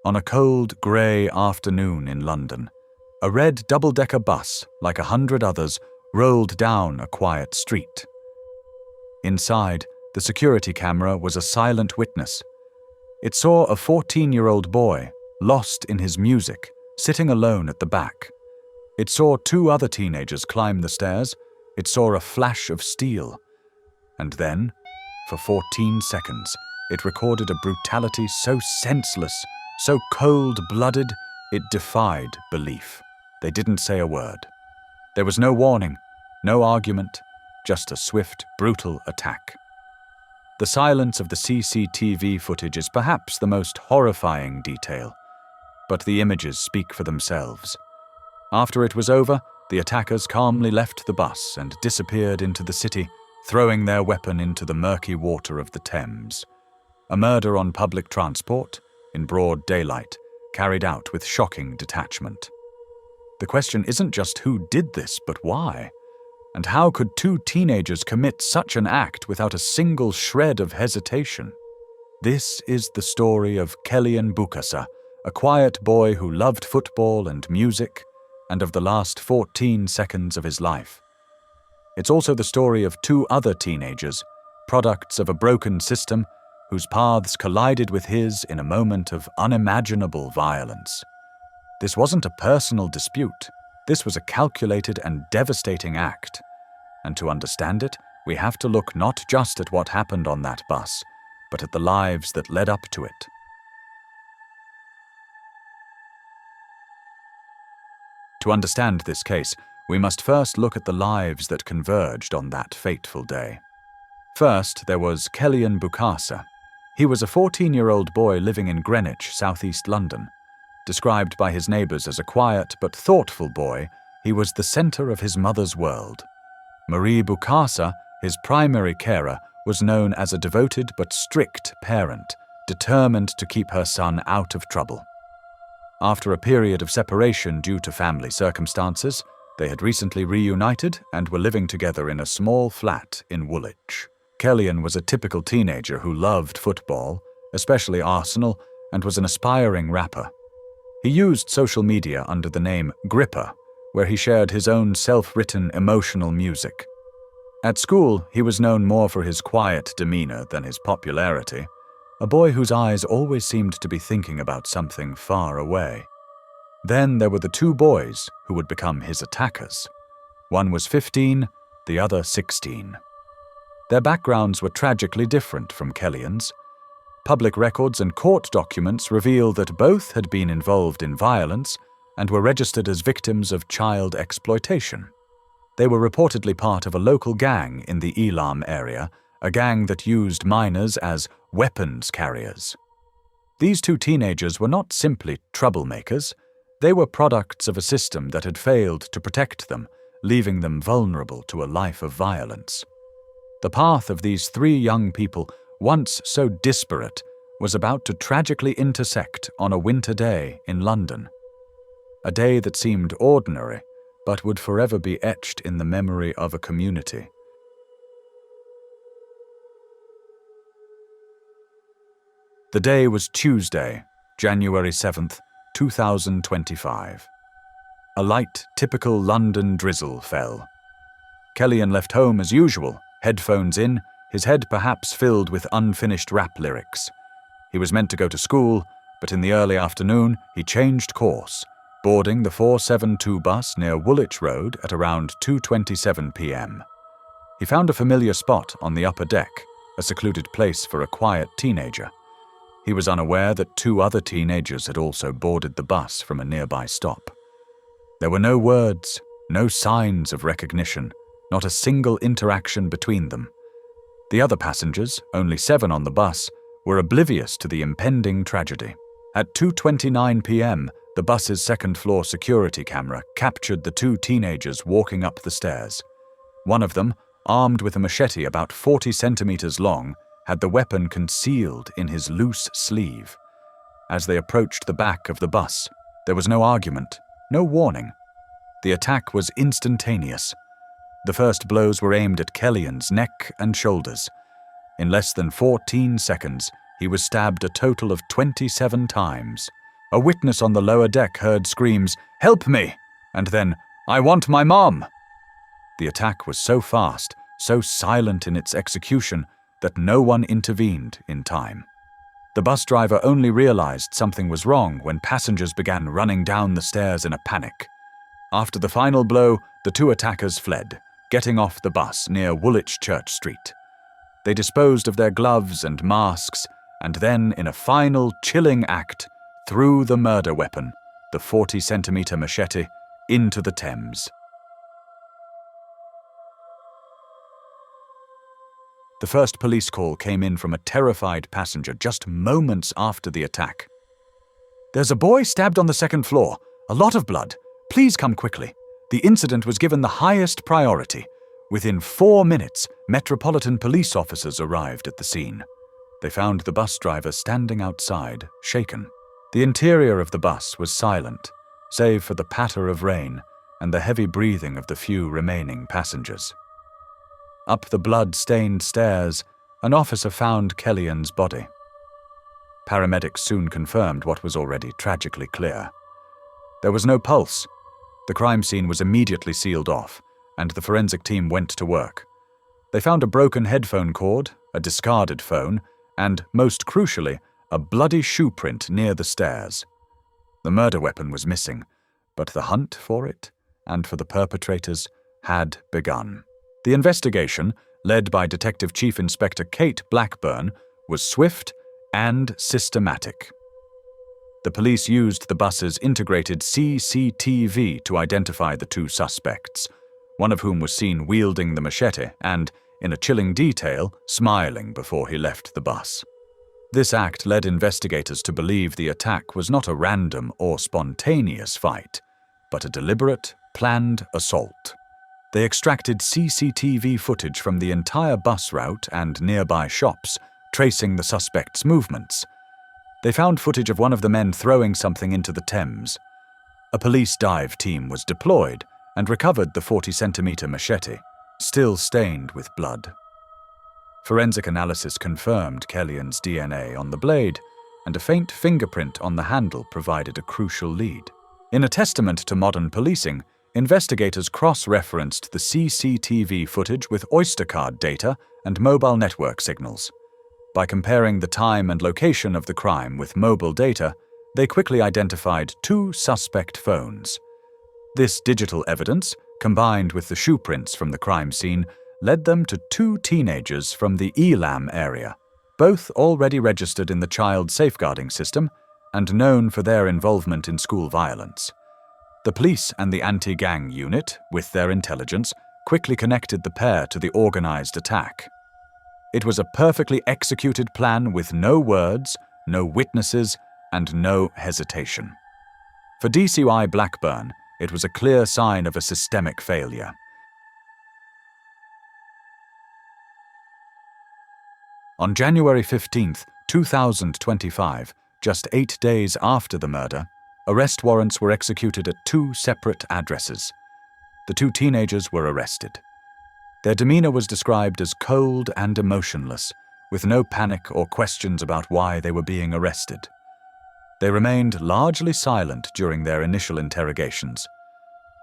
On a cold, grey afternoon in London, a red double-decker bus, like 100 others, rolled down a quiet street. Inside, the security camera was a silent witness. It saw a 14-year-old boy, lost in his music, sitting alone at the back. It saw two other teenagers climb the stairs. It saw a flash of steel. And then, for 14 seconds, it recorded a brutality so senseless, so cold-blooded, it defied belief. They didn't say a word. There was no warning, no argument, just a swift, brutal attack. The silence of the CCTV footage is perhaps the most horrifying detail, but the images speak for themselves. After it was over, the attackers calmly left the bus and disappeared into the city, throwing their weapon into the murky water of the Thames. A murder on public transport, in broad daylight, carried out with shocking detachment. The question isn't just who did this, but why? And how could two teenagers commit such an act without a single shred of hesitation? This is the story of Kellyan Bukasa, a quiet boy who loved football and music, and of the last 14 seconds of his life. It's also the story of two other teenagers, products of a broken system, whose paths collided with his in a moment of unimaginable violence. This wasn't a personal dispute. This was a calculated and devastating act. And to understand it, we have to look not just at what happened on that bus, but at the lives that led up to it. To understand this case, we must first look at the lives that converged on that fateful day. First, there was Kellyan Bukasa. He was a 14-year-old boy living in Greenwich, southeast London. Described by his neighbours as a quiet but thoughtful boy, he was the centre of his mother's world. Marie Bukasa, his primary carer, was known as a devoted but strict parent, determined to keep her son out of trouble. After a period of separation due to family circumstances, they had recently reunited and were living together in a small flat in Woolwich. Kellyan was a typical teenager who loved football, especially Arsenal, and was an aspiring rapper. He used social media under the name Gripper, where he shared his own self-written emotional music. At school, he was known more for his quiet demeanor than his popularity, a boy whose eyes always seemed to be thinking about something far away. Then there were the two boys who would become his attackers. One was 15, the other 16. Their backgrounds were tragically different from Kellyan's. Public records and court documents reveal that both had been involved in violence and were registered as victims of child exploitation. They were reportedly part of a local gang in the Elam area, a gang that used minors as weapons carriers. These two teenagers were not simply troublemakers. They were products of a system that had failed to protect them, leaving them vulnerable to a life of violence. The path of these three young people, once so disparate, was about to tragically intersect on a winter day in London. A day that seemed ordinary, but would forever be etched in the memory of a community. The day was Tuesday, January 7th, 2025. A light, typical London drizzle fell. Kellyan left home as usual, headphones in, his head perhaps filled with unfinished rap lyrics. He was meant to go to school, but in the early afternoon he changed course, boarding the 472 bus near Woolwich Road at around 2:27 p.m. He found a familiar spot on the upper deck, a secluded place for a quiet teenager. He was unaware that two other teenagers had also boarded the bus from a nearby stop. There were no words, no signs of recognition, not a single interaction between them. The other passengers, only 7 on the bus, were oblivious to the impending tragedy. At 2:29 p.m., the bus's second-floor security camera captured the two teenagers walking up the stairs. One of them, armed with a machete about 40 centimeters long, had the weapon concealed in his loose sleeve. As they approached the back of the bus, there was no argument, no warning. The attack was instantaneous. The first blows were aimed at Kellyan's neck and shoulders. In less than 14 seconds, he was stabbed a total of 27 times. A witness on the lower deck heard screams, "Help me!" and then, "I want my mom!" The attack was so fast, so silent in its execution, that no one intervened in time. The bus driver only realized something was wrong when passengers began running down the stairs in a panic. After the final blow, the two attackers fled, getting off the bus near Woolwich Church Street. They disposed of their gloves and masks, and then, in a final, chilling act, threw the murder weapon, the 40-centimeter machete, into the Thames. The first police call came in from a terrified passenger just moments after the attack. "There's a boy stabbed on the second floor. A lot of blood. Please come quickly." The incident was given the highest priority. Within 4 minutes, Metropolitan Police officers arrived at the scene. They found the bus driver standing outside, shaken. The interior of the bus was silent, save for the patter of rain and the heavy breathing of the few remaining passengers. Up the blood-stained stairs, an officer found Kellyan's body. Paramedics soon confirmed what was already tragically clear. There was no pulse. The crime scene was immediately sealed off, and the forensic team went to work. They found a broken headphone cord, a discarded phone, and, most crucially, a bloody shoe print near the stairs. The murder weapon was missing, but the hunt for it, and for the perpetrators, had begun. The investigation, led by Detective Chief Inspector Kate Blackburn, was swift and systematic. The police used the bus's integrated CCTV to identify the two suspects, one of whom was seen wielding the machete and, in a chilling detail, smiling before he left the bus. This act led investigators to believe the attack was not a random or spontaneous fight, but a deliberate, planned assault. They extracted CCTV footage from the entire bus route and nearby shops, tracing the suspect's movements. They found footage of one of the men throwing something into the Thames. A police dive team was deployed and recovered the 40-centimeter machete, still stained with blood. Forensic analysis confirmed Kellyan's DNA on the blade, and a faint fingerprint on the handle provided a crucial lead. In a testament to modern policing, investigators cross-referenced the CCTV footage with Oyster card data and mobile network signals. By comparing the time and location of the crime with mobile data, they quickly identified two suspect phones. This digital evidence, combined with the shoe prints from the crime scene, led them to two teenagers from the Elam area, both already registered in the child safeguarding system and known for their involvement in school violence. The police and the anti-gang unit, with their intelligence, quickly connected the pair to the organized attack. It was a perfectly executed plan with no words, no witnesses, and no hesitation. For DCI Blackburn, it was a clear sign of a systemic failure. On January 15, 2025, just 8 days after the murder, arrest warrants were executed at two separate addresses. The two teenagers were arrested. Their demeanor was described as cold and emotionless, with no panic or questions about why they were being arrested. They remained largely silent during their initial interrogations.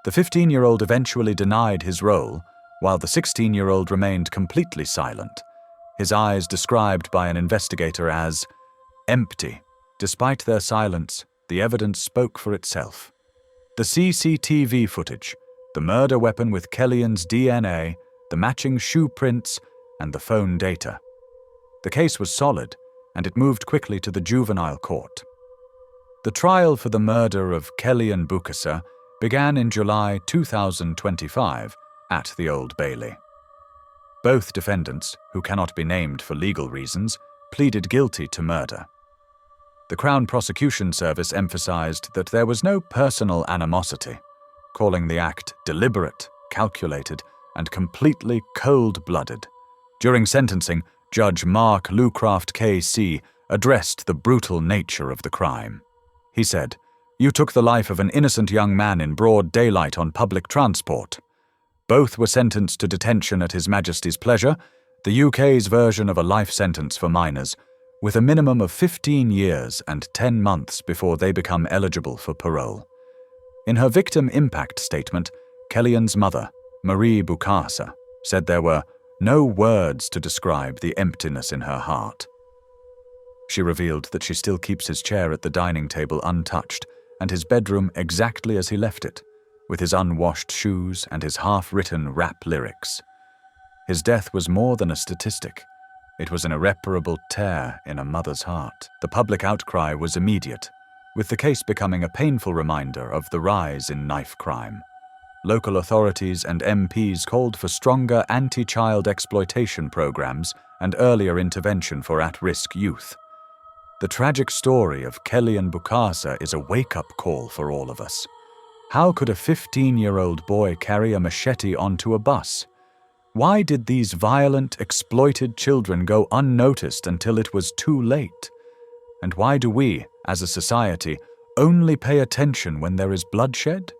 The 15-year-old eventually denied his role, while the 16-year-old remained completely silent, his eyes described by an investigator as empty. Despite their silence, the evidence spoke for itself. The CCTV footage, the murder weapon with Kellyan's DNA, the matching shoe prints, and the phone data. The case was solid, and it moved quickly to the juvenile court. The trial for the murder of Kellyan Bukasa began in July 2025 at the Old Bailey. Both defendants, who cannot be named for legal reasons, pleaded guilty to murder. The Crown Prosecution Service emphasized that there was no personal animosity, calling the act deliberate, calculated, and completely cold-blooded. During sentencing, Judge Mark Lucraft KC addressed the brutal nature of the crime. He said, "You took the life of an innocent young man in broad daylight on public transport. Both were sentenced to detention at His Majesty's pleasure, the UK's version of a life sentence for minors, with a minimum of 15 years and 10 months before they become eligible for parole. In her victim impact statement, Kellyan's mother, Marie Bukasa, said there were no words to describe the emptiness in her heart. She revealed that she still keeps his chair at the dining table untouched and his bedroom exactly as he left it, with his unwashed shoes and his half-written rap lyrics. His death was more than a statistic. It was an irreparable tear in a mother's heart. The public outcry was immediate, with the case becoming a painful reminder of the rise in knife crime. Local authorities and MPs called for stronger anti-child exploitation programs and earlier intervention for at-risk youth. The tragic story of Kellyan Bukasa is a wake-up call for all of us. How could a 15-year-old boy carry a machete onto a bus? Why did these violent, exploited children go unnoticed until it was too late? And why do we, as a society, only pay attention when there is bloodshed?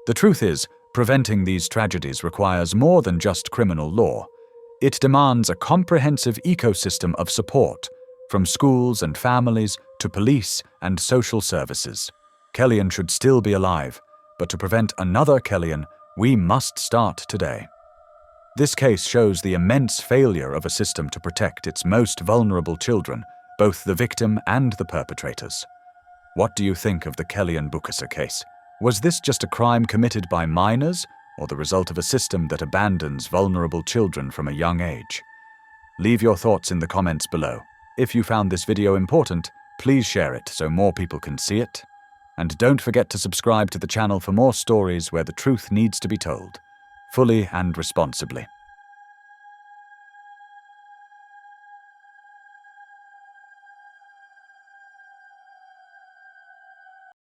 The truth is, preventing these tragedies requires more than just criminal law. It demands a comprehensive ecosystem of support, from schools and families to police and social services. Kellyan should still be alive, but to prevent another Kellyan, we must start today. This case shows the immense failure of a system to protect its most vulnerable children, both the victim and the perpetrators. What do you think of the Kellyan Bukasa case? Was this just a crime committed by minors, or the result of a system that abandons vulnerable children from a young age? Leave your thoughts in the comments below. If you found this video important, please share it so more people can see it. And don't forget to subscribe to the channel for more stories where the truth needs to be told, fully and responsibly.